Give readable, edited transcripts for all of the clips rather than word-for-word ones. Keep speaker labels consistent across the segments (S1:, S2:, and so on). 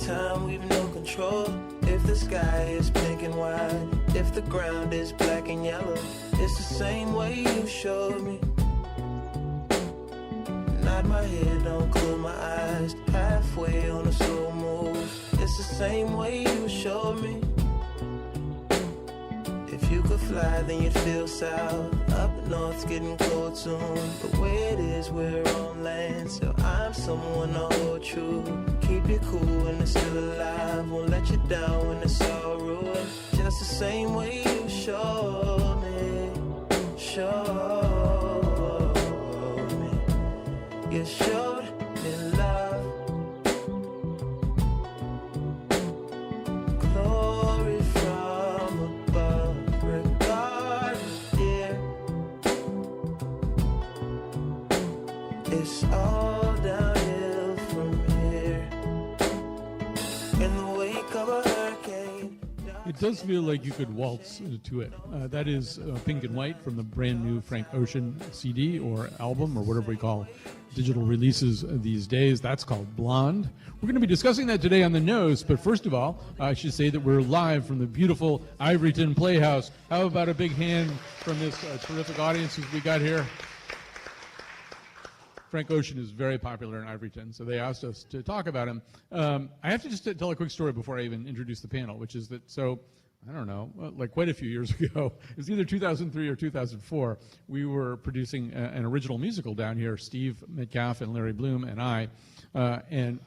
S1: time we've no control. If the sky is pink and white, if the ground is black and yellow, it's the same way you showed me. Nod my head, don't close my eyes, halfway on a slow move. It's the same way you showed me. If you could fly, then you'd feel south. Up north's getting cold soon. The way it is, we're on land, so I'm someone to hold true. Keep you cool when it's still alive. Won't let you down when it's all ruined. Just the same way you showed me. Showed me. You showed me love. Glory from above. It's all downhill from here. In the wake of a hurricane.
S2: It does feel like you could waltz to it. That is Pink and White from the brand new Frank Ocean CD or album or whatever we call digital releases these days. That's called Blonde. We're going to be discussing that today on The Nose, but first of all, I should say that we're live from the beautiful Ivoryton Playhouse. How about a big hand from this terrific audience as we got here? Frank Ocean is very popular in Ivoryton, so they asked us to talk about him. I have to just tell a quick story before I even introduce the panel, which is that, so, I don't know, like quite a few years ago, it was either 2003 or 2004, we were producing an original musical down here, Steve Metcalf and Larry Bloom and I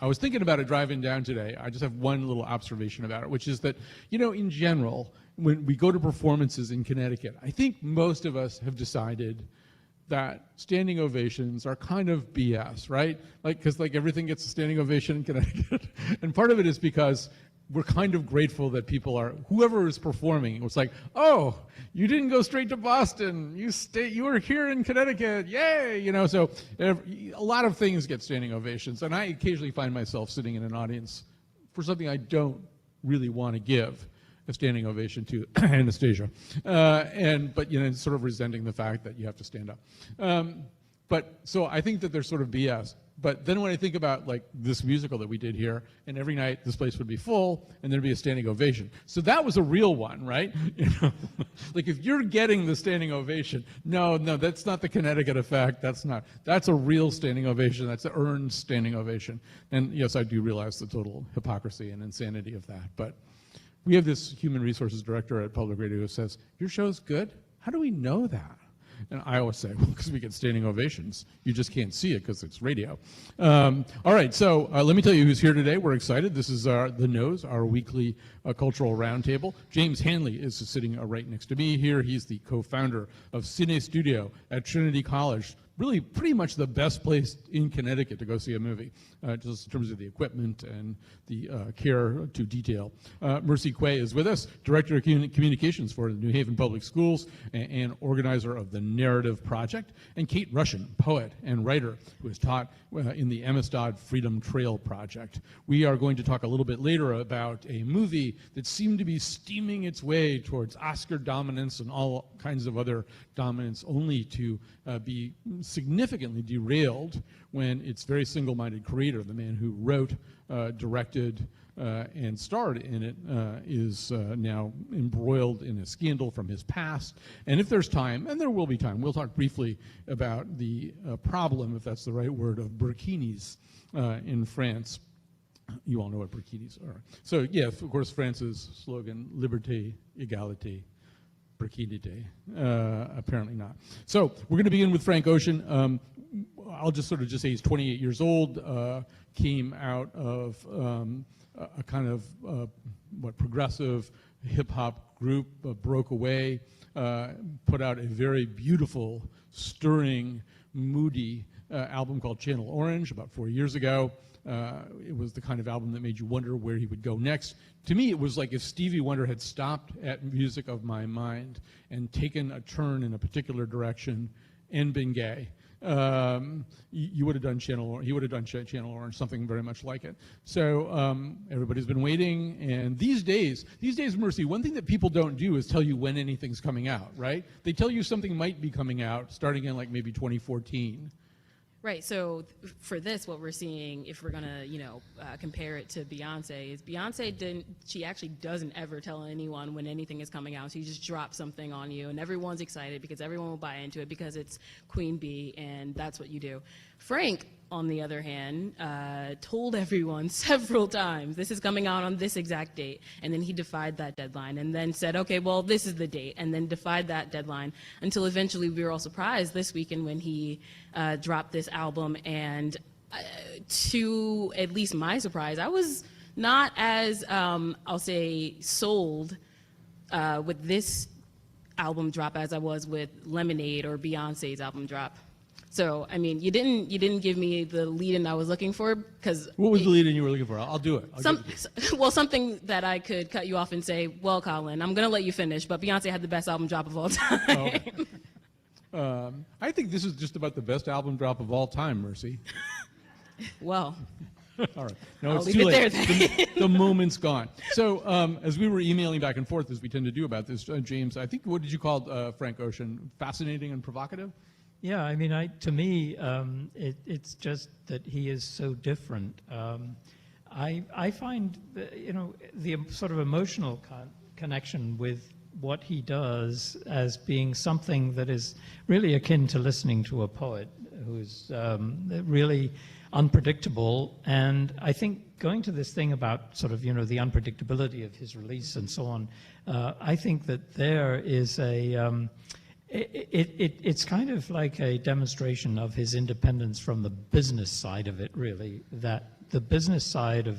S2: was thinking about it driving down today. I just have one little observation about it, which is that, you know, in general, when we go to performances in Connecticut, I think most of us have decided that standing ovations are kind of BS, right? Like, because like everything gets a standing ovation in Connecticut. And part of it is because we're kind of grateful that people are, whoever is performing, it's like, oh, you didn't go straight to Boston. You were here in Connecticut. Yay! You know, so a lot of things get standing ovations. And I occasionally find myself sitting in an audience for something I don't really want to give a standing ovation to Anastasia, but you know, sort of resenting the fact that you have to stand up. But so I think that there's sort of BS. But then when I think about like this musical that we did here, and every night this place would be full, and there'd be a standing ovation. So that was a real one, right? You know, like if you're getting the standing ovation, no, that's not the Connecticut effect. That's a real standing ovation. That's an earned standing ovation. And yes, I do realize the total hypocrisy and insanity of that, but. We have this human resources director at Public Radio who says, your show's good? How do we know that? And I always say, well, because we get standing ovations. You just can't see it because it's radio. All right, so let me tell you who's here today. We're excited. This is The Nose, our weekly cultural roundtable. James Hanley is sitting right next to me here. He's the co-founder of Cine Studio at Trinity College. Really pretty much the best place in Connecticut to go see a movie, just in terms of the equipment and the care to detail. Mercy Quay is with us, Director of Communications for the New Haven Public Schools and organizer of the Narrative Project, and Kate Russian, poet and writer who has taught in the Amistad Freedom Trail Project. We are going to talk a little bit later about a movie that seemed to be steaming its way towards Oscar dominance and all kinds of other dominance, only to be significantly derailed when its very single-minded creator, the man who wrote, directed, and starred in it, is now embroiled in a scandal from his past. And if there's time, and there will be time, we'll talk briefly about the problem, if that's the right word, of burkinis in France. You all know what burkinis are. So, yeah, of course, France's slogan, liberté, égalité, burkini day. Apparently not. So we're going to begin with Frank Ocean. I'll just sort of just say he's 28 years old, came out of a kind of progressive hip-hop group, broke away, put out a very beautiful, stirring, moody album called Channel Orange about 4 years ago. It was the kind of album that made you wonder where he would go next. To me, it was like if Stevie Wonder had stopped at Music of My Mind and taken a turn in a particular direction and been gay. You would have done he would have done Channel Orange, something very much like it. So everybody's been waiting, and these days, Mercy, one thing that people don't do is tell you when anything's coming out, right? They tell you something might be coming out starting in like maybe 2014.
S3: Right. So for this, what we're seeing, if we're gonna, compare it to Beyonce, is she actually doesn't ever tell anyone when anything is coming out. She just drops something on you, and everyone's excited because everyone will buy into it because it's Queen Bee, and that's what you do. Frank, on the other hand, told everyone several times, this is coming out on this exact date, and then he defied that deadline, and then said, okay, well, this is the date, and then defied that deadline, until eventually we were all surprised this weekend when he dropped this album, and to at least my surprise, I was not as, I'll say, sold with this album drop as I was with Lemonade or Beyonce's album drop. So, I mean, you didn't give me the lead-in I was looking for, because...
S2: What was the lead-in you were looking for? I'll do it.
S3: Something that I could cut you off and say, well, Colin, I'm going to let you finish, but Beyonce had the best album drop of all time.
S2: Oh, okay. I think this is just about the best album drop of all time, Mercy.
S3: Well...
S2: All right. No,
S3: I'll
S2: it's
S3: leave
S2: too
S3: it
S2: late.
S3: there,
S2: The moment's gone. So as we were emailing back and forth, as we tend to do about this, James, I think, what did you call Frank Ocean? Fascinating and provocative?
S4: Yeah, I mean, to me, it's just that he is so different. I find, the sort of emotional connection with what he does as being something that is really akin to listening to a poet who's really unpredictable. And I think going to this thing about sort of, the unpredictability of his release and so on, I think that there is a... It's kind of like a demonstration of his independence from the business side of it, really, that the business side of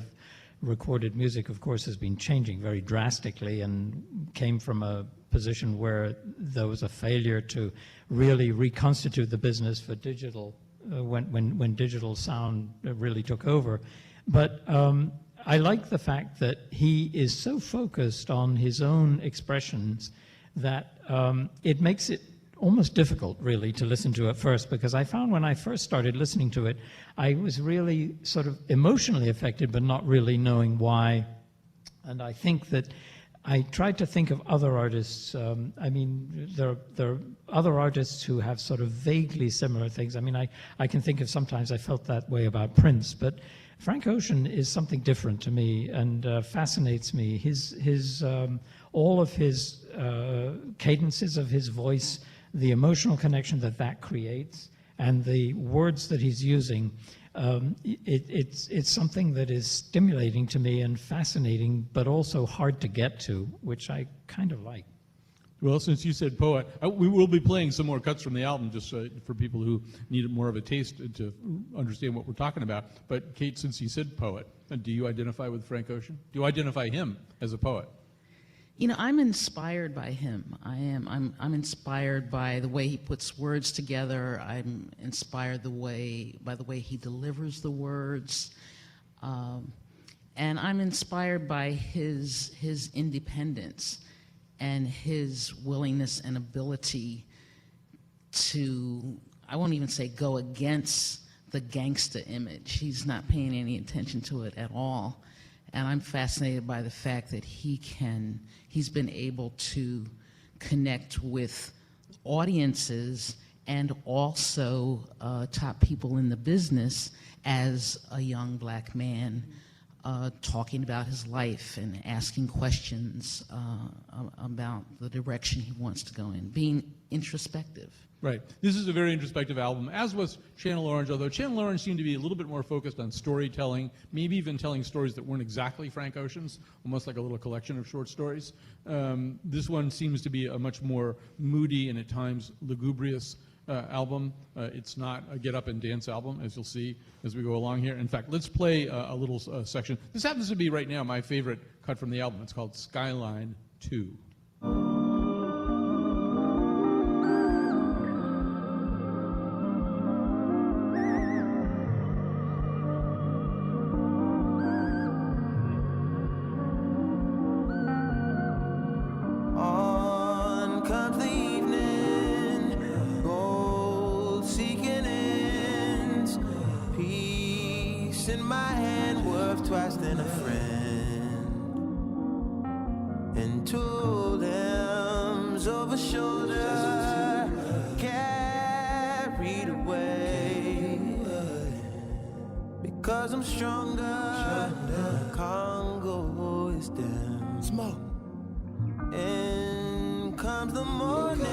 S4: recorded music, of course, has been changing very drastically and came from a position where there was a failure to really reconstitute the business for digital when digital sound really took over. But I like the fact that he is so focused on his own expressions that it makes it almost difficult, really, to listen to at first, because I found when I first started listening to it, I was really sort of emotionally affected, but not really knowing why. And I think that I tried to think of other artists. I mean, there are other artists who have sort of vaguely similar things. I mean, I can think of sometimes I felt that way about Prince, but Frank Ocean is something different to me and fascinates me. All of his cadences of his voice, the emotional connection that creates, and the words that he's using, it's something that is stimulating to me and fascinating, but also hard to get to, which I kind of like.
S2: Well, since you said poet, we will be playing some more cuts from the album just for people who need more of a taste to understand what we're talking about. But Kate, since you said poet, do you identify with Frank Ocean? Do you identify him as a poet?
S5: I'm inspired by him. I'm inspired by the way he puts words together. I'm inspired by the way he delivers the words. And I'm inspired by his independence and his willingness and ability to, I won't even say go against the gangsta image. He's not paying any attention to it at all. And I'm fascinated by the fact that he's been able to connect with audiences and also top people in the business as a young black man, talking about his life and asking questions about the direction he wants to go in, being introspective.
S2: Right. This is a very introspective album, as was Channel Orange, although Channel Orange seemed to be a little bit more focused on storytelling, maybe even telling stories that weren't exactly Frank Ocean's, almost like a little collection of short stories. This one seems to be a much more moody and at times lugubrious album. It's not a get up and dance album, as you'll see as we go along here. In fact, let's play a little section. This happens to be right now my favorite cut from the album. It's called Skyline 2.
S1: Twice than a friend, and two limbs over shoulder carried away. 'cause I'm stronger. Congo is down. Smoke. In comes the morning.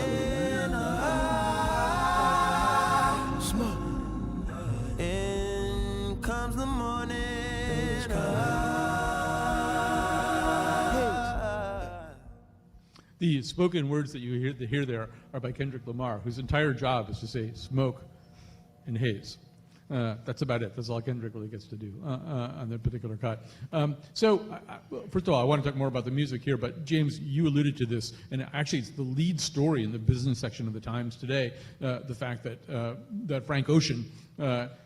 S1: Smoke. In comes the morning.
S2: The spoken words that you hear there are by Kendrick Lamar, whose entire job is to say smoke and haze. That's about it. That's all Kendrick really gets to do on that particular cut. First of all, I want to talk more about the music here, but James, you alluded to this, and actually it's the lead story in the business section of the Times today, the fact that Frank Ocean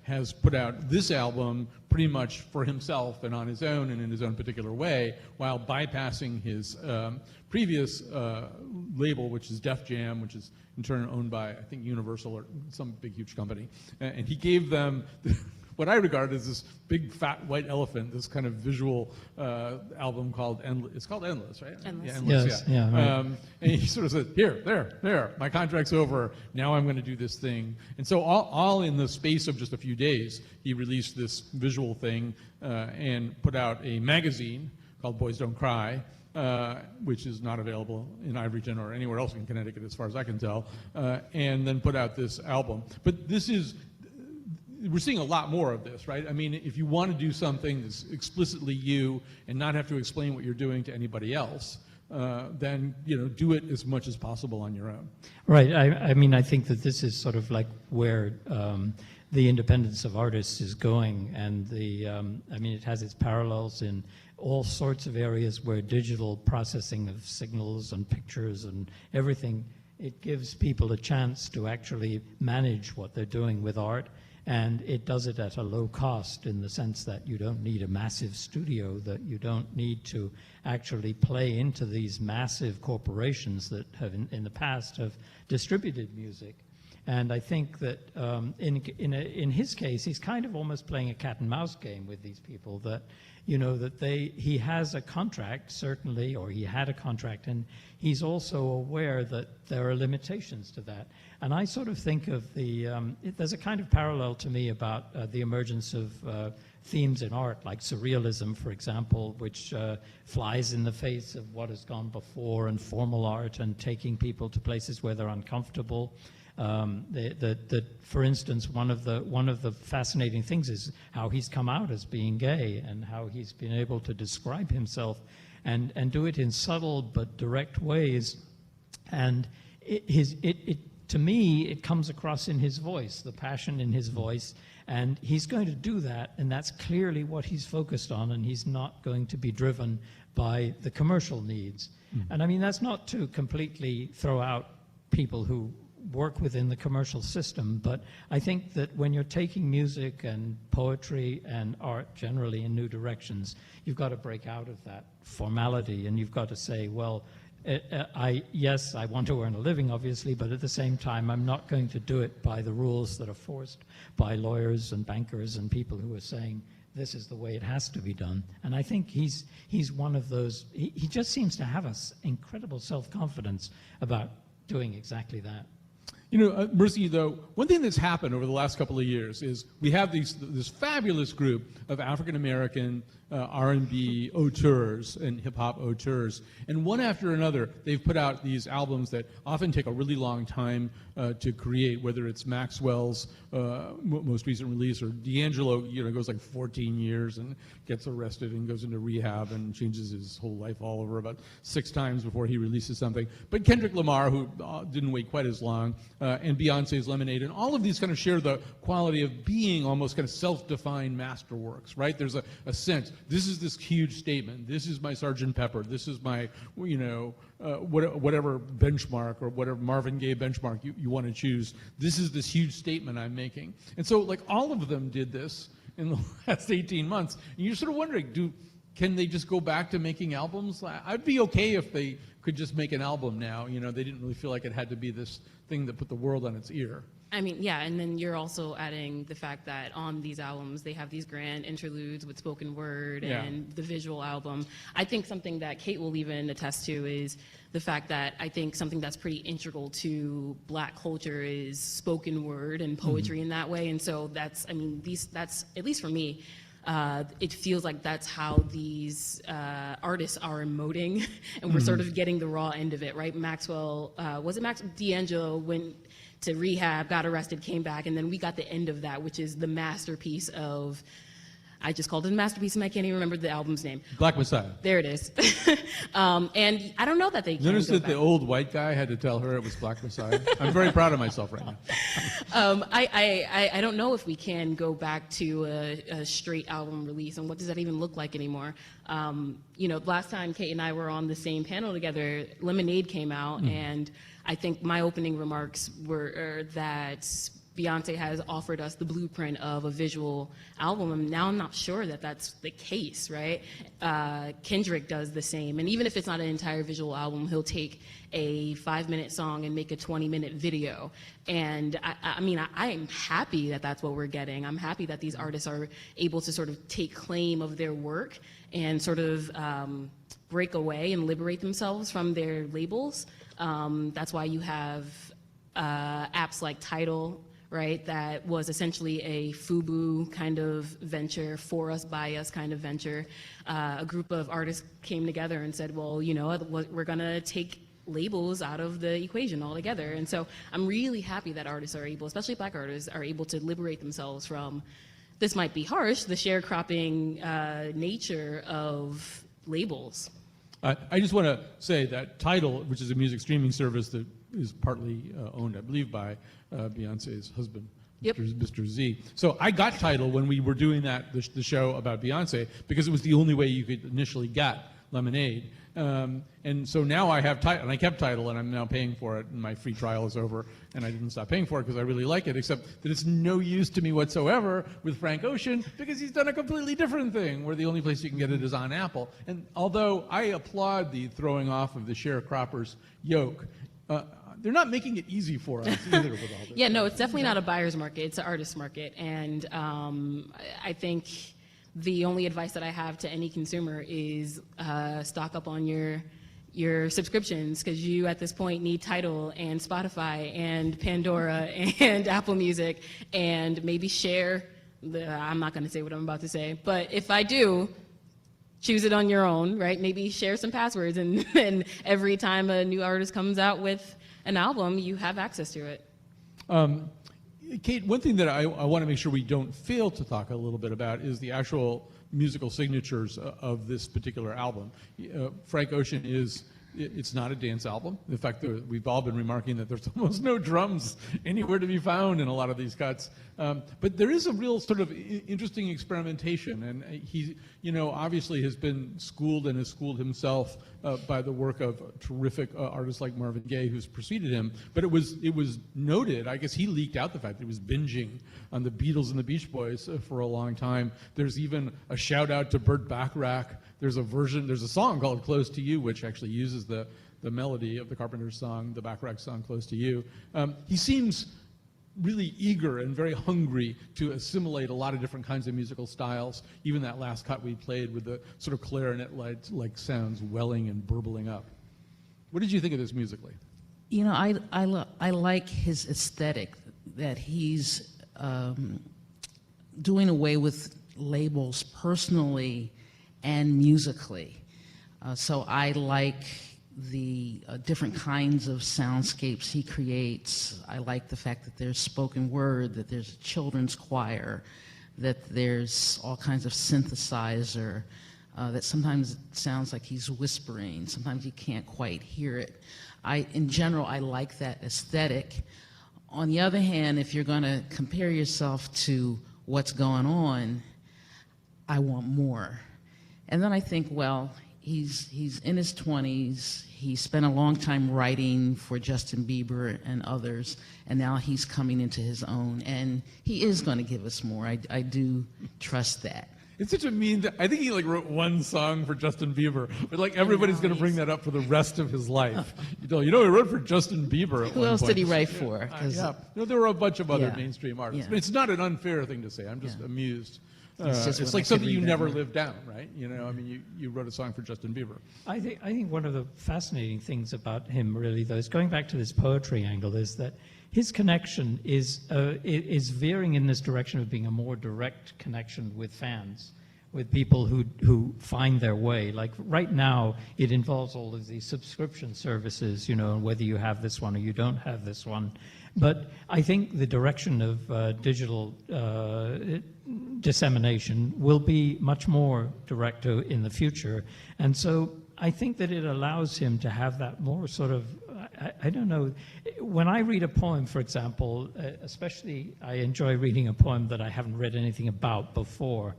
S2: has put out this album pretty much for himself and on his own and in his own particular way, while bypassing his previous label, which is Def Jam, which is in turn owned by, I think, Universal or some big, huge company. And he gave them what I regard as this big, fat, white elephant, this kind of visual album called Endless. It's called Endless, right?
S3: Endless.
S2: Yeah, Endless,
S4: Yes, yeah, right.
S2: And he sort of said, here, there, my contract's over. Now I'm going to do this thing. And so all in the space of just a few days, he released this visual thing and put out a magazine called Boys Don't Cry, which is not available in Ivoryton or anywhere else in Connecticut as far as I can tell, and then put out this album. But we're seeing a lot more of this, right? I mean, if you want to do something that's explicitly you and not have to explain what you're doing to anybody else, then do it as much as possible on your own.
S4: Right. I mean, I think that this is sort of like where the independence of artists is going, and I mean, it has its parallels in all sorts of areas where digital processing of signals and pictures and everything, it gives people a chance to actually manage what they're doing with art, and it does it at a low cost in the sense that you don't need a massive studio, that you don't need to actually play into these massive corporations that have in the past have distributed music. And I think that in his case, he's kind of almost playing a cat and mouse game with these people, that he has a contract, certainly, or he had a contract, and he's also aware that there are limitations to that. And I sort of think of there's a kind of parallel to me about the emergence of themes in art, like surrealism, for example, which flies in the face of what has gone before, and formal art, and taking people to places where they're uncomfortable. For instance, one of the fascinating things is how he's come out as being gay, and how he's been able to describe himself and do it in subtle but direct ways. And to me, it comes across in his voice, the passion in his voice, and he's going to do that, and that's clearly what he's focused on, and he's not going to be driven by the commercial needs. And I mean, that's not to completely throw out people who work within the commercial system, but I think that when you're taking music and poetry and art generally in new directions, you've got to break out of that formality, and you've got to say, well, yes, I want to earn a living, obviously, but at the same time, I'm not going to do it by the rules that are forced by lawyers and bankers and people who are saying, this is the way it has to be done. And I think he's one of those, he just seems to have this incredible self-confidence about doing exactly that.
S2: Mercy, though, one thing that's happened over the last couple of years is we have this fabulous group of African-American R&B auteurs and hip-hop auteurs, and one after another, they've put out these albums that often take a really long time to create, whether it's Maxwell's most recent release, or D'Angelo, goes like 14 years and gets arrested and goes into rehab and changes his whole life all over about 6 times before he releases something. But Kendrick Lamar, who didn't wait quite as long, and Beyonce's Lemonade, and all of these kind of share the quality of being almost kind of self-defined masterworks, right? There's a sense, this is this huge statement, this is my Sgt. Pepper, this is my, whatever benchmark or whatever Marvin Gaye benchmark you want to choose, this is this huge statement I'm making. And so, like, all of them did this in the last 18 months, and you're sort of wondering, can they just go back to making albums? I'd be okay if they could just make an album now. You know, they didn't really feel like it had to be this thing that put the world on its ear.
S3: I mean, yeah, and then you're also adding the fact that on these albums, they have these grand interludes with spoken word and the visual album. I think something that Kate will even attest to is the fact that I think something that's pretty integral to Black culture is spoken word and poetry in that way. And so that's, I mean, that's, at least for me, it feels like that's how these artists are emoting, and we're sort of getting the raw end of it, right? Maxwell, was it D'Angelo went to rehab, got arrested, came back, and then we got the end of that, which is the masterpiece of, I just called it a masterpiece, and I can't even remember the album's name.
S2: Black Messiah.
S3: There it is. And I don't know that they can
S2: Notice
S3: go
S2: that
S3: back.
S2: the old white guy had to tell her it was Black Messiah. I'm very proud of myself right now.
S3: I don't know if we can go back to a straight album release, and what does that even look like anymore? You know, last time Kate and I were on the same panel together, Lemonade came out, and I think my opening remarks were that Beyonce has offered us the blueprint of a visual album, and now I'm not sure that that's the case, right? Kendrick does the same, and even if it's not an entire visual album, he'll take a 5-minute song and make a 20-minute video. And I mean, I am happy that that's what we're getting. I'm happy that these artists are able to sort of take claim of their work and sort of break away and liberate themselves from their labels. That's why you have apps like Tidal, right, that was essentially a FUBU kind of venture, for us, by us kind of venture. A group of artists came together and said, well, you know, we're gonna take labels out of the equation altogether. And so I'm really happy that artists are able, especially Black artists, are able to liberate themselves from, this might be harsh, the sharecropping nature of labels.
S2: I just want to say that Tidal, which is a music streaming service that is partly owned, I believe, by Beyonce's husband,
S3: Yep.
S2: Mr. Z. So I got Tidal when we were doing the show about Beyonce, because it was the only way you could initially get Lemonade. And so now I have Tidal, and I kept Tidal, and I'm now paying for it, and my free trial is over, and I didn't stop paying for it because I really like it, except that it's no use to me whatsoever with Frank Ocean, because he's done a completely different thing, where the only place you can get it is on Apple. And although I applaud the throwing off of the sharecroppers yoke, they're not making it easy for us either with all this.
S3: Yeah, no, it's definitely not a buyer's market, it's an artist's market. And I think the only advice that I have to any consumer is stock up on your subscriptions, because you at this point need Tidal and Spotify and Pandora and Apple Music, and maybe share I'm not going to say what I'm about to say, but if I do, choose it on your own, right? Maybe share some passwords, and every time a new artist comes out with an album, you have access to it.
S2: Kate, one thing that I want to make sure we don't fail to talk a little bit about is the actual musical signatures of this particular album. Frank Ocean it's not a dance album. In fact, we've all been remarking that there's almost no drums anywhere to be found in a lot of these cuts. But there is a real sort of interesting experimentation, and he, obviously has been schooled and has schooled himself by the work of terrific artists like Marvin Gaye, who's preceded him. But it was noted, I guess he leaked out the fact that he was binging on the Beatles and the Beach Boys for a long time. There's even a shout out to Burt Bacharach. There's a song called Close to You, which actually uses the melody of the Carpenters song, the Bacharach song, Close to You. He seems really eager and very hungry to assimilate a lot of different kinds of musical styles. Even that last cut we played with the sort of clarinet-like sounds welling and burbling up. What did you think of this musically?
S5: I like his aesthetic, that he's doing away with labels personally and musically. So I like the different kinds of soundscapes he creates. I like the fact that there's spoken word, that there's a children's choir, that there's all kinds of synthesizer, that sometimes it sounds like he's whispering, sometimes you can't quite hear it. In general, I like that aesthetic. On the other hand, if you're gonna compare yourself to what's going on, I want more. And then I think, well, he's in his 20s, he spent a long time writing for Justin Bieber and others, and now he's coming into his own, and he is going to give us more. I do trust that.
S2: It's such a mean. I think he like wrote one song for Justin Bieber, but like everybody's going to bring that up for the rest of his life. He wrote for Justin Bieber. At
S5: Who
S2: one
S5: else
S2: point.
S5: did he write for? 'Cause-
S2: Yeah, there were a bunch of other
S5: Yeah.
S2: mainstream artists.
S5: Yeah.
S2: But it's not an unfair thing to say. I'm just
S5: Yeah.
S2: amused.
S5: It's just
S2: It's
S5: when I
S2: like
S5: could
S2: something you
S5: read that
S2: never
S5: more.
S2: lived down, right? I mean, you wrote a song for Justin Bieber.
S4: I think one of the fascinating things about him, really, though, is going back to this poetry angle, is that his connection is veering in this direction of being a more direct connection with fans, with people who find their way. Like right now, it involves all of these subscription services, and whether you have this one or you don't have this one. But I think the direction of digital dissemination will be much more direct in the future. And so I think that it allows him to have that more sort of, I don't know, when I read a poem, for example, especially I enjoy reading a poem that I haven't read anything about before,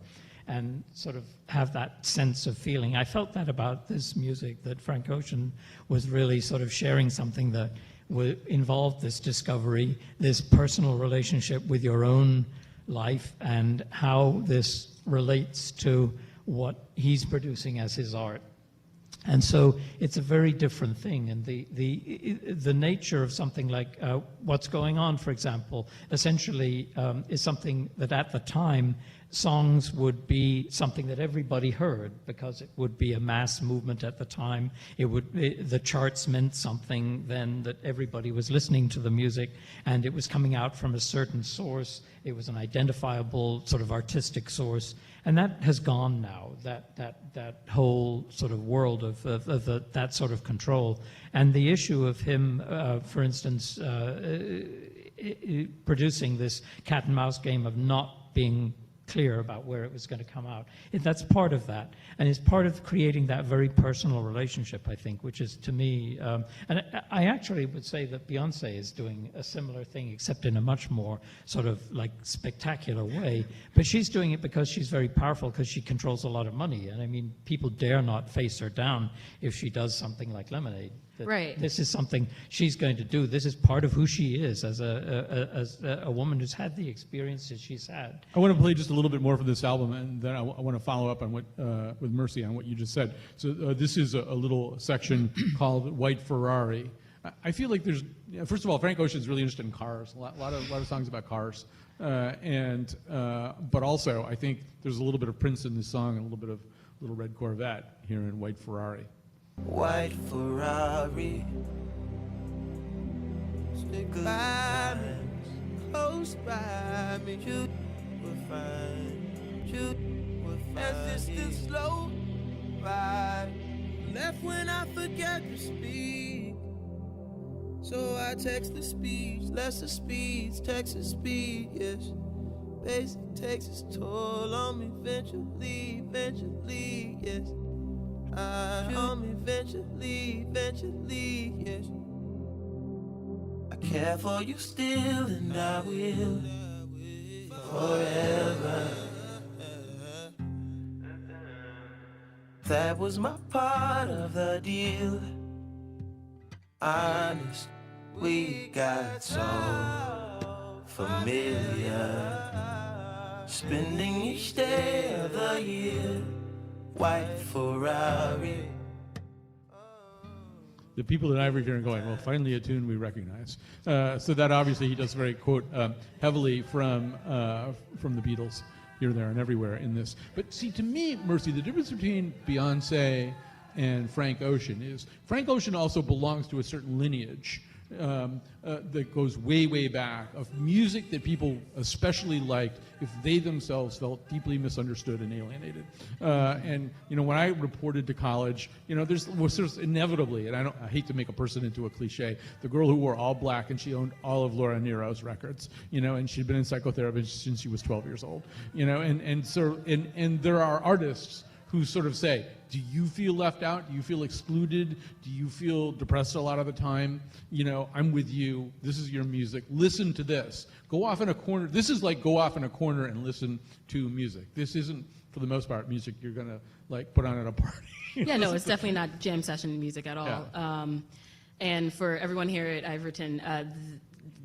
S4: and sort of have that sense of feeling. I felt that about this music, that Frank Ocean was really sort of sharing something that involved this discovery, this personal relationship with your own life, and how this relates to what he's producing as his art. And so it's a very different thing. And the nature of something like What's Going On, for example, essentially is something that at the time songs would be something that everybody heard, because it would be a mass movement at the time. The charts meant something then, that everybody was listening to the music, and it was coming out from a certain source. It was an identifiable sort of artistic source, and that has gone now. That whole sort of world of that sort of control, and the issue of him, for instance, producing this cat and mouse game of not being clear about where it was going to come out. That's part of that, and it's part of creating that very personal relationship, I think, which is, to me, and I actually would say that Beyonce is doing a similar thing, except in a much more sort of like spectacular way. But she's doing it because she's very powerful, because she controls a lot of money, and I mean, people dare not face her down if she does something like Lemonade. That
S3: Right.
S4: This is something she's going to do. This is part of who she is as a woman who's had the experiences she's had.
S2: I want to play just a little bit more from this album, and then I want to follow up on what with Mercy on what you just said. So this is a little section called White Ferrari. I feel like there's, first of all, Frank Ocean's really interested in cars. A lot of songs about cars, but also I think there's a little bit of Prince in this song and a little bit of Little Red Corvette here in White Ferrari.
S1: White Ferrari, stick by me, close by me. You will find, you will find. As this still slow ride, left when I forget to speak. So I text the speech, lesser speeds, Texas speed, yes. Basic takes its toll on me eventually, yes. On me eventually, yes. I care for you still, and I will forever. That was my part of the deal. Honest, we got so familiar. Spending each day of the year. White Ferrari.
S2: The people at Ivoryton are going, well, finally a tune we recognize. So that obviously he does very quote heavily from the Beatles here, there, and everywhere in this. But see, to me, Mercy, the difference between Beyonce and Frank Ocean is Frank Ocean also belongs to a certain lineage that goes way, way back, of music that people especially liked if they themselves felt deeply misunderstood and alienated. And when I reported to college, there's inevitably, and I hate to make a person into a cliche, the girl who wore all black and she owned all of Laura Nero's records, and she'd been in psychotherapy since she was 12 years old, and there are artists who sort of say, do you feel left out? Do you feel excluded? Do you feel depressed a lot of the time? I'm with you. This is your music. Listen to this. Go off in a corner. This is like go off in a corner and listen to music. This isn't, for the most part, music you're going to put on at a party.
S3: Yeah, no, it's definitely not jam session music at all.
S2: Yeah.
S3: And for everyone here at Ivoryton,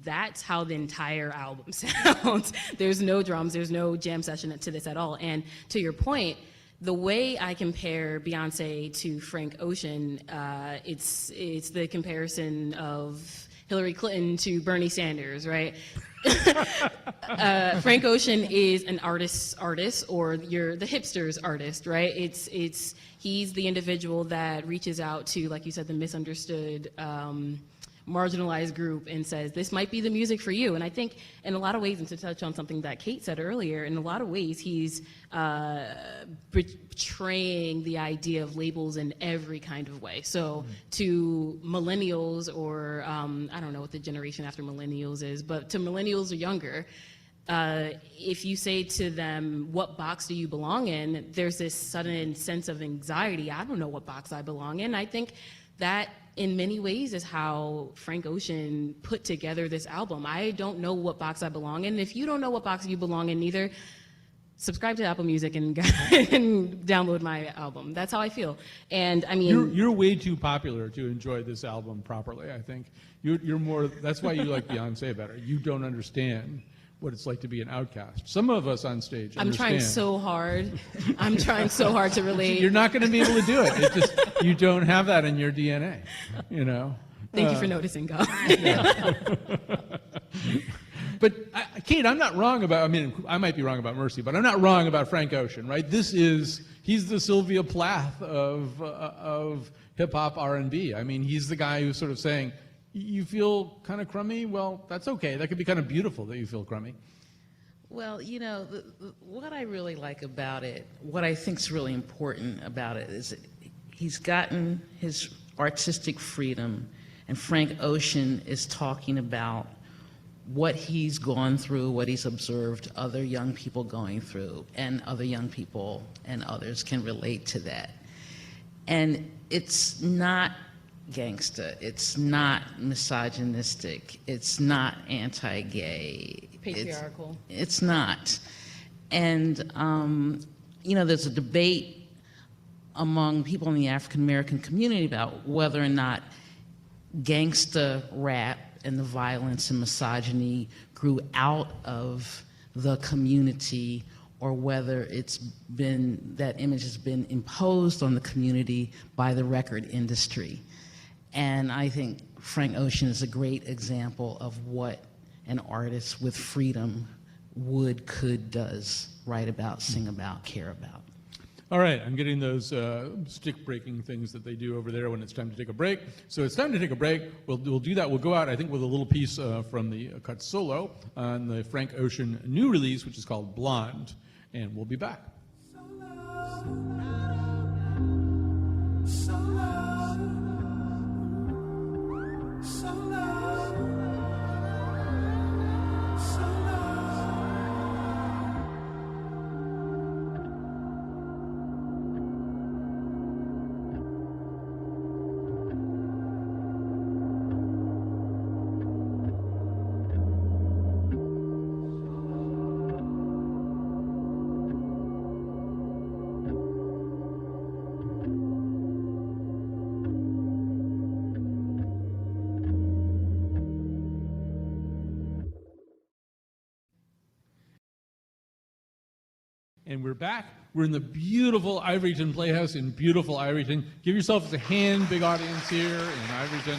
S3: that's how the entire album sounds. There's no drums, there's no jam session to this at all. And to your point, the way I compare Beyonce to Frank Ocean, it's the comparison of Hillary Clinton to Bernie Sanders, right? Frank Ocean is an artist, or you're the hipster's artist, right? He's the individual that reaches out to, like you said, the misunderstood, marginalized group and says, this might be the music for you. And I think in a lot of ways, and to touch on something that Kate said earlier, in a lot of ways he's betraying the idea of labels in every kind of way. So to millennials, or I don't know what the generation after millennials is, but to millennials or younger, if you say to them, what box do you belong in? There's this sudden sense of anxiety. I don't know what box I belong in. I think that in many ways is how Frank Ocean put together this album. I don't know what box I belong in. If you don't know what box you belong in either, subscribe to Apple Music and download my album. That's how I feel. And I mean,
S2: you're way too popular to enjoy this album properly. I think you're more. That's why you like Beyonce better. You don't understand what it's like to be an outcast. Some of us on stage
S3: I'm trying so hard. I'm trying so hard to relate.
S2: You're not going to be able to do it. It's just you don't have that in your DNA. You know.
S3: Thank you for noticing, God.
S2: But Kate, I'm not wrong about. I mean, I might be wrong about Mercy, but I'm not wrong about Frank Ocean, right? He's the Sylvia Plath of hip hop R&B. I mean, he's the guy who's sort of saying, you feel kind of crummy? Well, that's okay. That could be kind of beautiful that you feel crummy.
S5: Well, you know, what I really like about it, what I think is really important about it, is that he's gotten his artistic freedom, and Frank Ocean is talking about what he's gone through, what he's observed other young people going through, and other young people and others can relate to that. And it's not gangsta, it's not misogynistic, it's not anti-gay.
S3: Patriarchal.
S5: It's not. And, you know, there's a debate among people in the African American community about whether or not gangsta rap and the violence and misogyny grew out of the community, or whether that image has been imposed on the community by the record industry. And I think Frank Ocean is a great example of what an artist with freedom would, could, does write about, sing about, care about.
S2: All right, I'm getting those stick-breaking things that they do over there when it's time to take a break. So it's time to take a break. We'll do that. We'll go out, I think, with a little piece from the cut solo on the Frank Ocean new release, which is called Blonde, and we'll be back. And we're back. We're in the beautiful Ivoryton Playhouse in beautiful Ivoryton. Give yourselves a hand, big audience here in Ivoryton.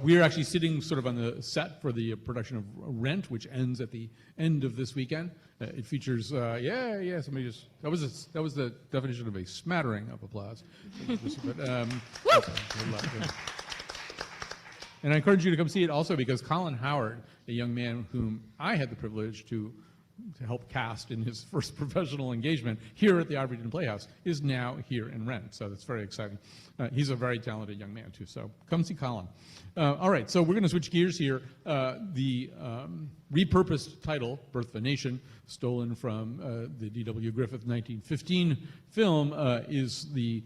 S2: We are actually sitting sort of on the set for the production of Rent, which ends at the end of this weekend. It features, somebody just, that was the definition of a smattering of applause. And I encourage you to come see it also because Colin Howard, a young man whom I had the privilege to help cast in his first professional engagement here at the Ivoryton Playhouse, is now here in Rent. So that's very exciting. He's a very talented young man, too. So come see Colin. All right, so we're going to switch gears here. The repurposed title, Birth of a Nation, stolen from the D.W. Griffith 1915 film, is the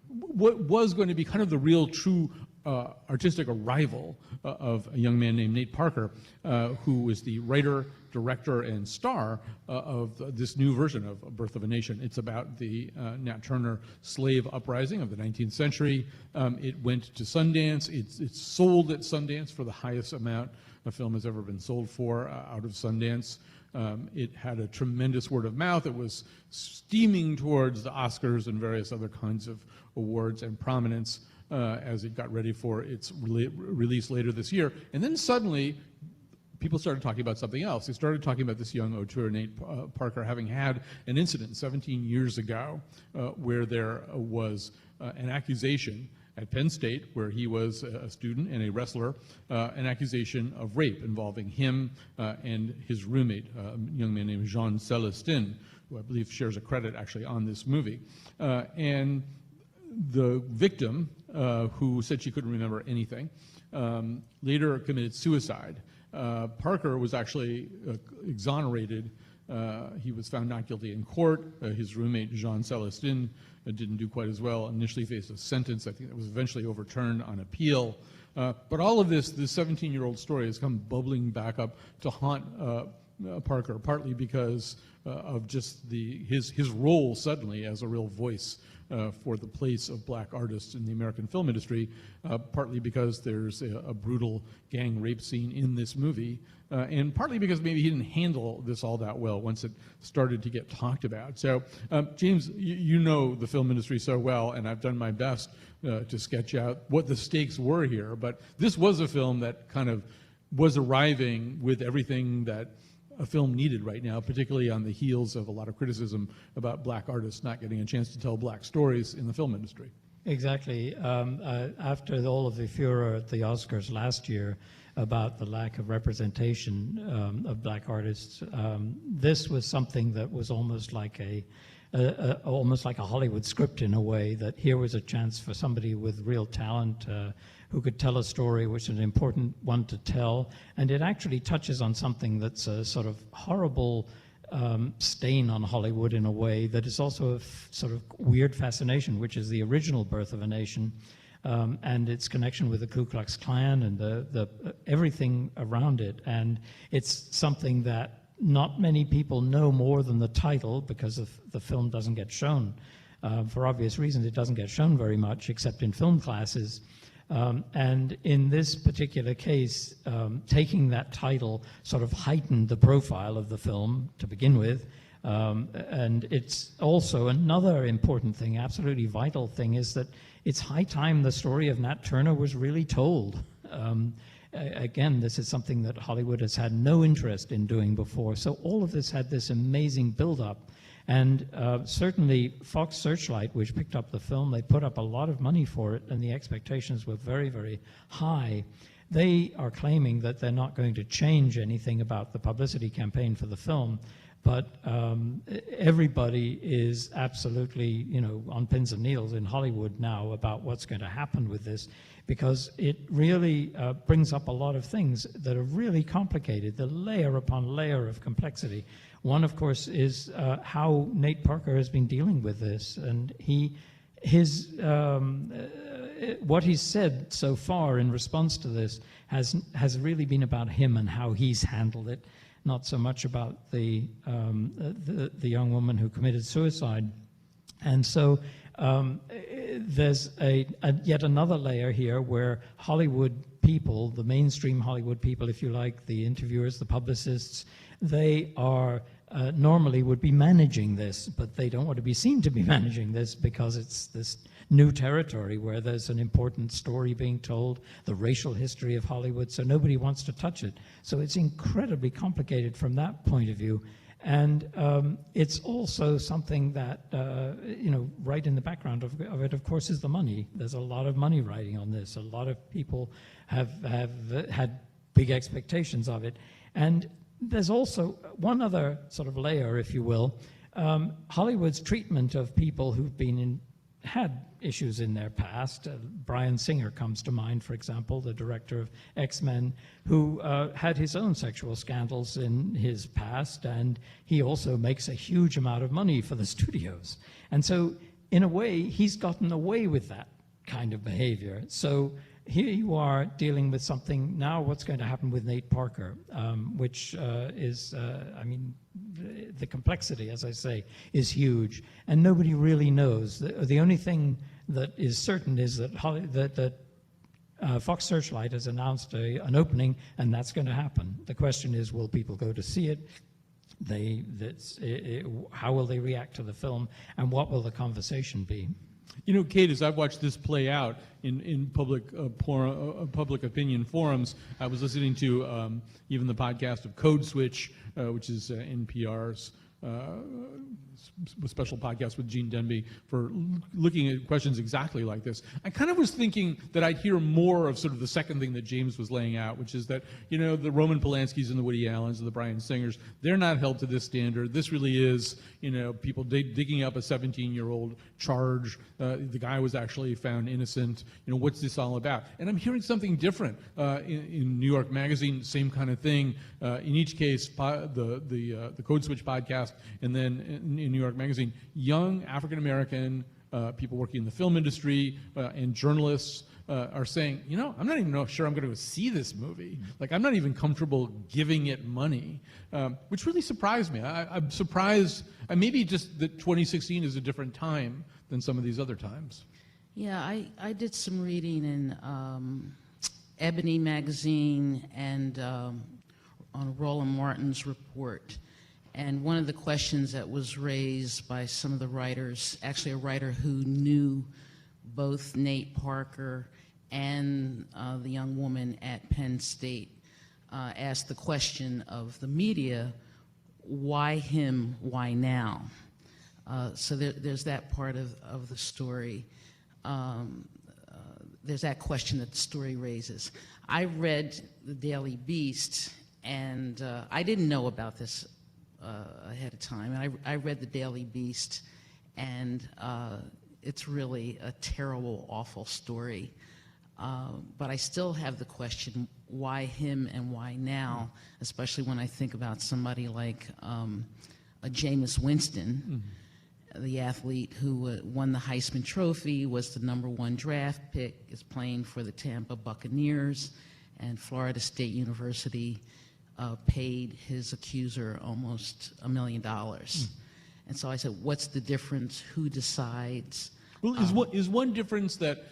S2: what was going to be kind of the real true artistic arrival of a young man named Nate Parker, who was the writer, director, and star of this new version of Birth of a Nation. It's about the Nat Turner slave uprising of the 19th century. It went to Sundance. It's sold at Sundance for the highest amount a film has ever been sold for out of Sundance. It had a tremendous word of mouth. It was steaming towards the Oscars and various other kinds of awards and prominence as it got ready for its release later this year. And then suddenly, people started talking about something else. They started talking about this young auteur, Nate Parker, having had an incident 17 years ago where there was an accusation at Penn State, where he was a student and a wrestler, an accusation of rape involving him and his roommate, a young man named Jean Celestin, who I believe shares a credit actually on this movie. And the victim, who said she couldn't remember anything, later committed suicide. Parker was actually exonerated. He was found not guilty in court. His roommate, Jean Celestin, didn't do quite as well, initially faced a sentence. I think that was eventually overturned on appeal. But all of this 17-year-old story has come bubbling back up to haunt Parker, partly because of just his role suddenly as a real voice for the place of black artists in the American film industry, partly because there's a brutal gang rape scene in this movie, and partly because maybe he didn't handle this all that well once it started to get talked about. So, James, you know the film industry so well, and I've done my best to sketch out what the stakes were here, but this was a film that kind of was arriving with everything that a film needed right now, particularly on the heels of a lot of criticism about black artists not getting a chance to tell black stories in the film industry.
S4: Exactly. After all of the furor at the Oscars last year about the lack of representation of black artists, this was something that was almost like a Hollywood script in a way, that here was a chance for somebody with real talent who could tell a story which is an important one to tell. And it actually touches on something that's a sort of horrible stain on Hollywood in a way that is also a sort of weird fascination, which is the original Birth of a Nation and its connection with the Ku Klux Klan and the everything around it. And it's something that not many people know more than the title, because the film doesn't get shown. For obvious reasons, it doesn't get shown very much except in film classes. And in this particular case, taking that title sort of heightened the profile of the film to begin with. And it's also another important thing, absolutely vital thing, is that it's high time the story of Nat Turner was really told. Again, this is something that Hollywood has had no interest in doing before. So all of this had this amazing build-up. And certainly Fox Searchlight, which picked up the film, they put up a lot of money for it, and the expectations were very, very high. They are claiming that they're not going to change anything about the publicity campaign for the film, but everybody is absolutely, on pins and needles in Hollywood now about what's going to happen with this, because it really brings up a lot of things that are really complicated, the layer upon layer of complexity. One, of course, is how Nate Parker has been dealing with this, and what he's said so far in response to this has really been about him and how he's handled it, not so much about the young woman who committed suicide. And so there's yet another layer here where Hollywood people, the mainstream Hollywood people, if you like, the interviewers, the publicists, they are normally would be managing this, but they don't want to be seen to be managing this because it's this new territory where there's an important story being told, the racial history of Hollywood, so nobody wants to touch it. So it's incredibly complicated from that point of view. And it's also something that, right in the background of it, of course, is the money. There's a lot of money riding on this. A lot of people have had big expectations of it. And there's also one other sort of layer, if you will. Hollywood's treatment of people who've had issues in their past. Bryan Singer comes to mind, for example, the director of X-Men, who had his own sexual scandals in his past, and he also makes a huge amount of money for the studios. And so, in a way, he's gotten away with that kind of behavior. So here you are dealing with something now. What's going to happen with Nate Parker, which is, I mean, the complexity, as I say, is huge, and nobody really knows. The only thing that is certain is that Fox Searchlight has announced an opening, and that's going to happen. The question is, will people go to see it? How will they react to the film, and what will the conversation be?
S2: You know, Kate, as I've watched this play out in public opinion forums, I was listening to even the podcast of Code Switch, which is NPR's special podcast with Gene Denby for looking at questions exactly like this. I kind of was thinking that I'd hear more of sort of the second thing that James was laying out, which is that, you know, the Roman Polanskis and the Woody Allens and the Bryan Singers, they're not held to this standard. This really is, you know, people digging up a 17-year-old charge. The guy was actually found innocent. You know, what's this all about? And I'm hearing something different in New York Magazine, same kind of thing. In each case, the Code Switch podcast, and then in New York Magazine, young African-American people working in the film industry and journalists are saying, you know, I'm not even sure I'm going to go see this movie. Like, I'm not even comfortable giving it money, which really surprised me. I'm surprised, maybe just that 2016 is a different time than some of these other times.
S5: Yeah, I did some reading in Ebony magazine and on Roland Martin's report. And one of the questions that was raised by some of the writers, actually a writer who knew both Nate Parker and the young woman at Penn State, asked the question of the media, why him, why now? So there's that part of the story. There's that question that the story raises. I read the Daily Beast, and I didn't know about this ahead of time. And I read the Daily Beast, and it's really a terrible, awful story. But I still have the question, why him and why now, especially when I think about somebody like a Jameis Winston, the athlete who won the Heisman Trophy, was the #1 draft pick, is playing for the Tampa Buccaneers, and Florida State University paid his accuser almost $1 million. And so I said, what's the difference? Who decides?
S2: Well, is one difference that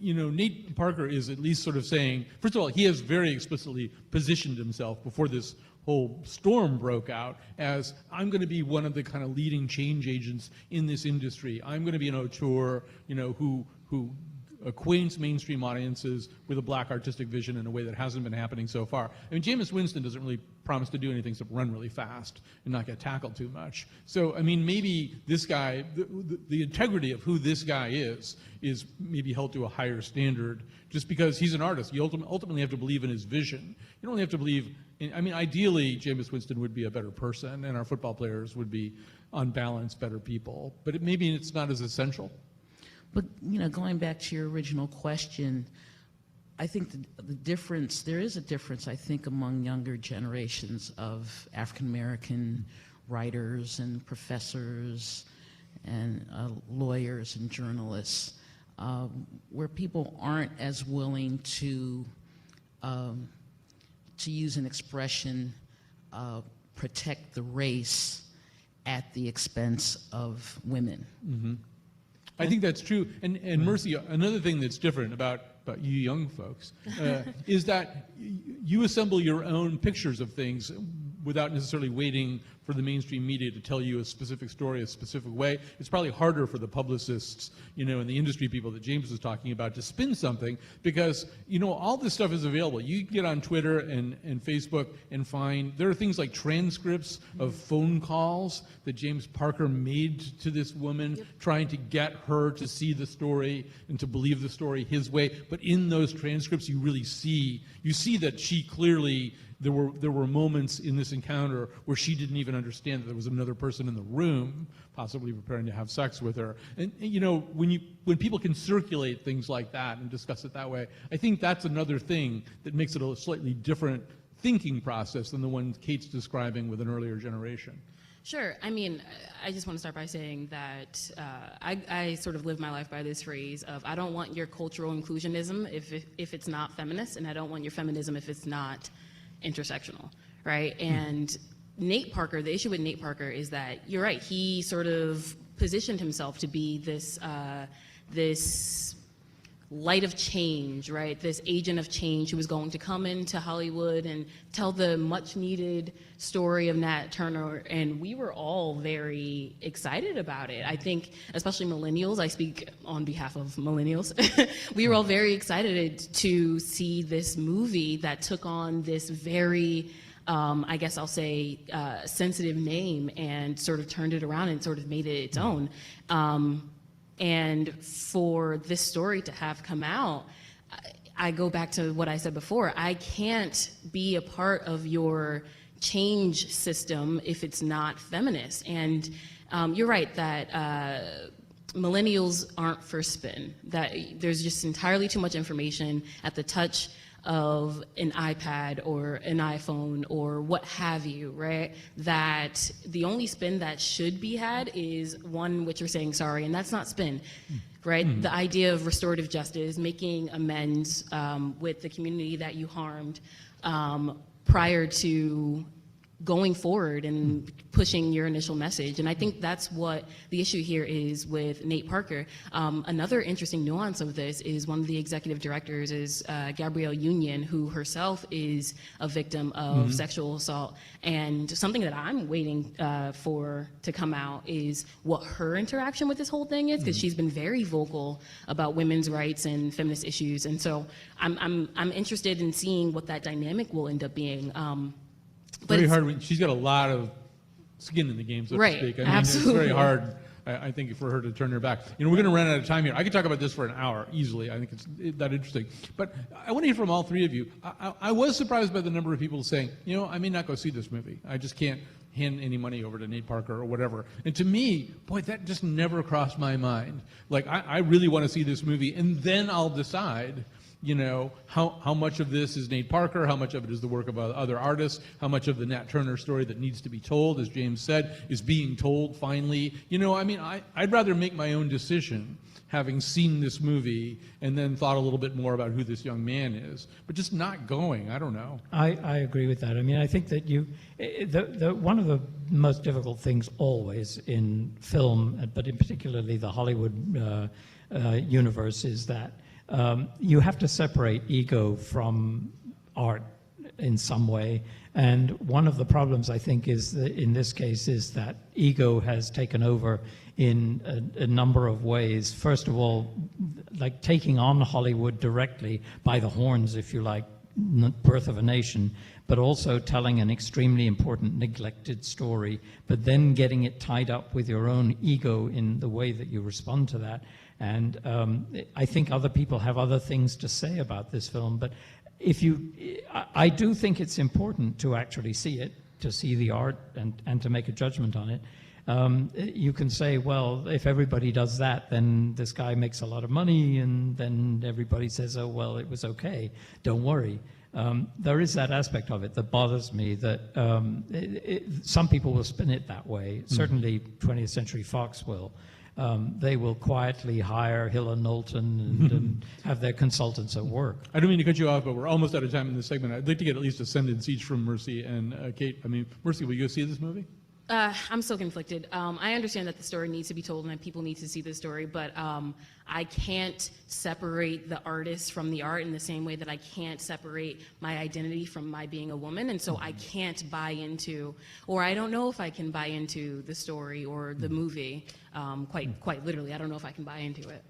S2: you know, Nate Parker is at least sort of saying, first of all, he has very explicitly positioned himself before this whole storm broke out as, I'm going to be one of the kind of leading change agents in this industry. I'm going to be an auteur, you know, who acquaints mainstream audiences with a black artistic vision in a way that hasn't been happening so far. I mean, Jameis Winston doesn't really promise to do anything except run really fast and not get tackled too much. So, I mean, maybe this guy, the integrity of who this guy is maybe held to a higher standard just because he's an artist. You ultimately have to believe in his vision. You don't only have to believe in, I mean, ideally, Jameis Winston would be a better person and our football players would be, on balance, better people. But maybe it's not as essential.
S5: But, you know, going back to your original question, I think the difference, there is a difference, I think, among younger generations of African-American writers and professors and lawyers and journalists, where people aren't as willing to use an expression, protect the race at the expense of women.
S2: Mm-hmm. I think that's true. And Mercy, another thing that's different about you young folks is that you assemble your own pictures of things without necessarily waiting for the mainstream media to tell you a specific story a specific way. It's probably harder for the publicists, you know, and the industry people that James was talking about to spin something because, you know, all this stuff is available. You can get on Twitter and Facebook and find, there are things like transcripts of phone calls that James Parker made to this woman, trying to get her to see the story and to believe the story his way. But in those transcripts, you really see, that she clearly, there were moments in this encounter where she didn't even understand that there was another person in the room, possibly preparing to have sex with her. And you know, when people can circulate things like that and discuss it that way, I think that's another thing that makes it a slightly different thinking process than the one Kate's describing with an earlier generation.
S3: Sure. I mean, I just want to start by saying that I sort of live my life by this phrase of I don't want your cultural inclusionism if it's not feminist, and I don't want your feminism if it's not intersectional, right? And Nate Parker, the issue with Nate Parker is that you're right. He sort of positioned himself to be this this light of change, right? This agent of change who was going to come into Hollywood and tell the much needed story of Nat Turner. And we were all very excited about it. I think, especially millennials, I speak on behalf of millennials. We were all very excited to see this movie that took on this very, I guess I'll say, sensitive name and sort of turned it around and sort of made it its own. And for this story to have come out, I go back to what I said before. I can't be a part of your change system if it's not feminist. And you're right that millennials aren't for spin. That there's just entirely too much information at the touch of an iPad or an iPhone or what have you, right? That the only spin that should be had is one which you're saying sorry, and that's not spin, right? Mm-hmm. The idea of restorative justice, making amends with the community that you harmed prior to going forward and pushing your initial message. And I think that's what the issue here is with Nate Parker. Another interesting nuance of this is one of the executive directors is Gabrielle Union, who herself is a victim of sexual assault. And something that I'm waiting for to come out is what her interaction with this whole thing is, because she's been very vocal about women's rights and feminist issues. And so I'm interested in seeing what that dynamic will end up being. But
S2: very hard. She's got a lot of skin in the game, so to
S3: right,
S2: speak. I mean,
S3: absolutely.
S2: It's very hard, I think, for her to turn her back. You know, we're going to run out of time here. I could talk about this for an hour easily. I think it's that interesting. But I want to hear from all three of you. I was surprised by the number of people saying, you know, I may not go see this movie. I just can't hand any money over to Nate Parker or whatever. And to me, boy, that just never crossed my mind. Like, I really want to see this movie, and then I'll decide, you know, how much of this is Nate Parker, how much of it is the work of other artists, how much of the Nat Turner story that needs to be told, as James said, is being told finally. You know, I mean, I'd rather make my own decision having seen this movie and then thought a little bit more about who this young man is, but just not going. I don't know.
S4: I agree with that. I mean, I think that one of the most difficult things always in film, but in particularly the Hollywood universe, is that you have to separate ego from art in some way. And one of the problems, I think, is that in this case is that ego has taken over in a number of ways. First of all, like taking on Hollywood directly by the horns, if you like, Birth of a Nation, but also telling an extremely important neglected story, but then getting it tied up with your own ego in the way that you respond to that. And I think other people have other things to say about this film, but I do think it's important to actually see it, to see the art and to make a judgment on it. You can say, well, if everybody does that, then this guy makes a lot of money, and then everybody says, oh, well, it was okay, don't worry. There is that aspect of it that bothers me, that some people will spin it that way. Certainly 20th Century Fox will. They will quietly hire Hill and Knowlton and have their consultants at work.
S2: I don't mean to cut you off, but we're almost out of time in this segment. I'd like to get at least a sentence each from Mercy and Kate. I mean, Mercy, will you go see this movie?
S3: I'm so conflicted. I understand that the story needs to be told and that people need to see the story, but I can't separate the artist from the art in the same way that I can't separate my identity from my being a woman. And so I can't buy into, or I don't know if I can buy into the story or the movie. Quite literally, I don't know if I can buy into it.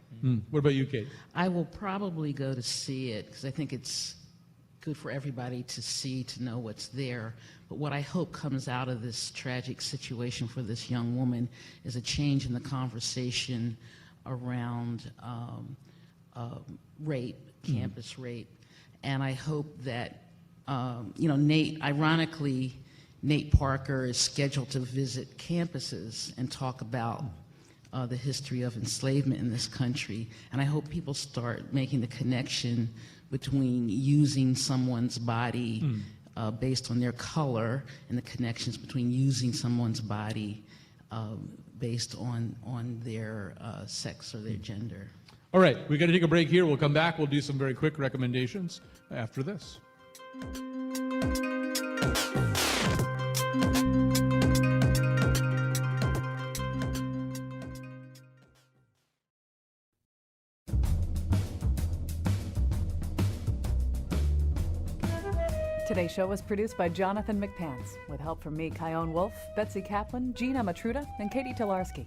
S2: What about you, Kate?
S5: I will probably go to see it because I think it's good for everybody to see, to know what's there. But what I hope comes out of this tragic situation for this young woman is a change in the conversation around rape, campus rape. And I hope that, ironically, Nate Parker is scheduled to visit campuses and talk about the history of enslavement in this country. And I hope people start making the connection between using someone's body based on their color and the connections between using someone's body based on their sex or their gender.
S2: All right, we're going to take a break here. We'll come back. We'll do some very quick recommendations after this.
S6: Today's show was produced by Jonathan McPants, with help from me, Kyone Wolf, Betsy Kaplan, Gina Matruda, and Katie Tolarski.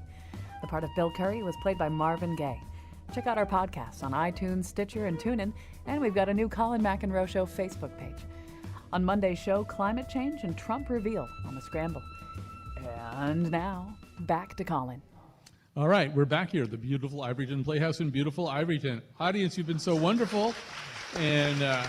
S6: The part of Bill Curry was played by Marvin Gaye. Check out our podcasts on iTunes, Stitcher, and TuneIn, and we've got a new Colin McEnroe Show Facebook page. On Monday's show, climate change and Trump reveal on the Scramble. And now, back to Colin.
S2: All right, we're back here at the beautiful Ivoryton Playhouse in beautiful Ivoryton. Audience, you've been so wonderful, and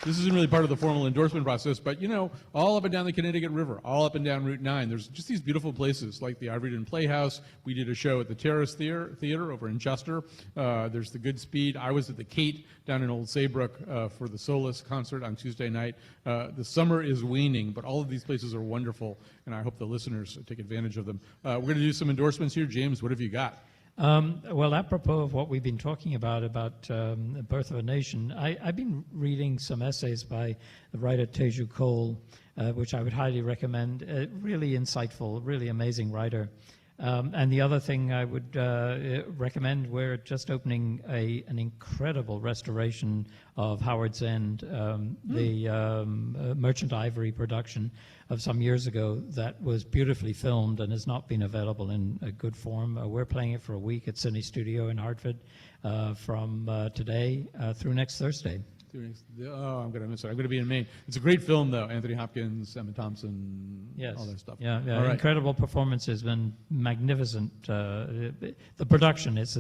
S2: this isn't really part of the formal endorsement process, but you know, all up and down the Connecticut River, all up and down Route 9, there's just these beautiful places like the Ivoryton Playhouse. We did a show at the Terrace Theater over in Chester. There's the Goodspeed. I was at the Kate down in Old Saybrook for the Solace concert on Tuesday night. The summer is waning, but all of these places are wonderful, and I hope the listeners take advantage of them. We're going to do some endorsements here. James, what have you got?
S4: Well, apropos of what we've been talking about the Birth of a Nation, I've been reading some essays by the writer Teju Cole, which I would highly recommend. Really insightful, really amazing writer. And the other thing I would recommend, we're just opening an incredible restoration of Howard's End, the Merchant Ivory production of some years ago that was beautifully filmed and has not been available in a good form. We're playing it for a week at Sydney Studio in Hartford from today through next Thursday.
S2: Oh, I'm going to miss it. I'm going to be in Maine. It's a great film, though. Anthony Hopkins, Emma Thompson,
S4: yes.
S2: all that stuff.
S4: Yeah,
S2: All right.
S4: incredible performances and magnificent. The production, it's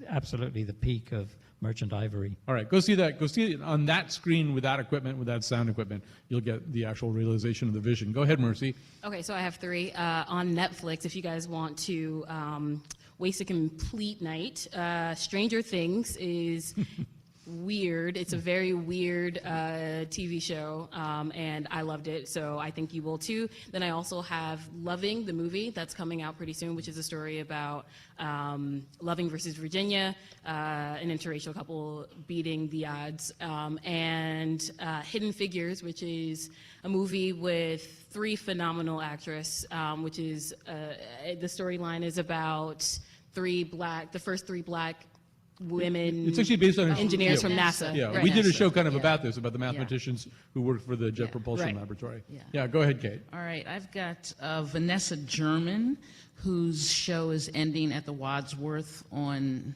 S4: absolutely the peak of Merchant Ivory.
S2: All right, go see that. Go see it on that screen without equipment, without sound equipment. You'll get the actual realization of the vision. Go ahead, Mercy.
S3: Okay, so I have three on Netflix. If you guys want to waste a complete night, Stranger Things is weird. It's a very weird TV show, and I loved it, so I think you will too. Then I also have Loving, the movie that's coming out pretty soon, which is a story about Loving versus Virginia, an interracial couple beating the odds, and Hidden Figures, which is a movie with three phenomenal actresses, which is the storyline is about the first three black women
S2: It's actually based on
S3: engineers
S2: yeah.
S3: from NASA.
S2: Yeah,
S3: Right.
S2: we did a show kind of
S5: Yeah.
S2: about this, about the mathematicians who worked for the Jet
S5: Yeah.
S2: Propulsion
S3: Right.
S2: Laboratory.
S5: Yeah.
S2: Go ahead, Kate.
S5: All right, I've got Vanessa German, whose show is ending at the Wadsworth on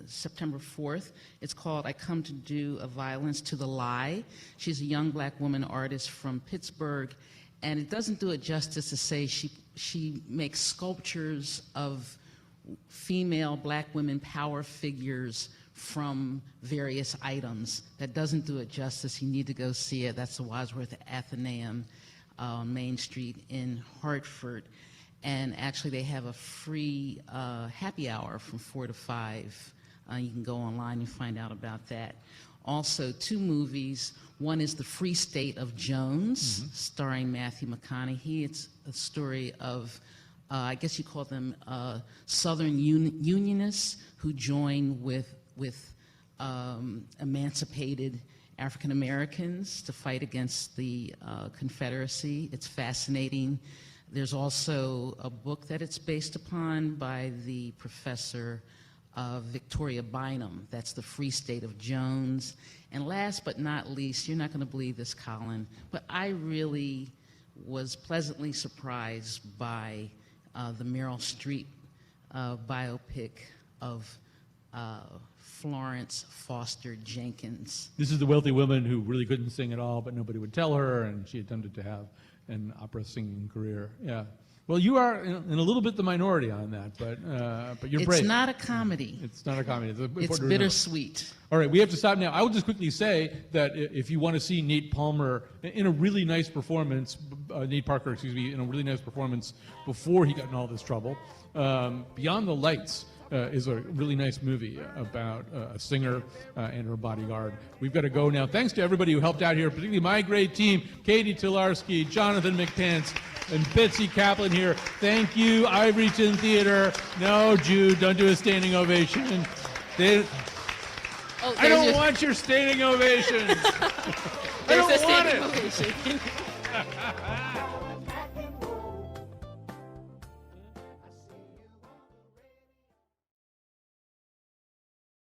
S5: September 4th. It's called I Come to Do a Violence to the Lie. She's a young black woman artist from Pittsburgh, and it doesn't do it justice to say she makes sculptures of female black women power figures from various items. That doesn't do it justice. You need to go see it. That's the Wadsworth Athenaeum on Main Street in Hartford. And actually they have a free happy hour from 4 to 5. You can go online and find out about that. Also, two movies. One is The Free State of Jones, starring Matthew McConaughey. It's a story of I guess you call them Southern Unionists who join with emancipated African Americans to fight against the Confederacy. It's fascinating. There's also a book that it's based upon by the professor Victoria Bynum. That's The Free State of Jones. And last but not least, you're not going to believe this, Colin, but I really was pleasantly surprised by the Meryl Streep biopic of Florence Foster Jenkins.
S2: This is the wealthy woman who really couldn't sing at all, but nobody would tell her, and she attempted to have an opera singing career. Yeah. Well, you are in a little bit the minority on that, but you're brave.
S5: It's not a comedy.
S2: It's not a comedy. It's important to remember.
S5: Bittersweet.
S2: All right, we have to stop now. I will just quickly say that if you want to see Nate Palmer in a really nice performance, Nate Parker, excuse me, in a really nice performance before he got in all this trouble, Beyond the Lights is a really nice movie about a singer and her bodyguard. We've got to go now. Thanks to everybody who helped out here, particularly my great team, Katie Tilarski, Jonathan McPants, and Betsy Kaplan here. Thank you, Ivoryton Theater. No, Jude, don't do a standing ovation. I don't want your standing ovation.
S3: There's a
S2: want
S3: standing
S2: it.
S3: ovation.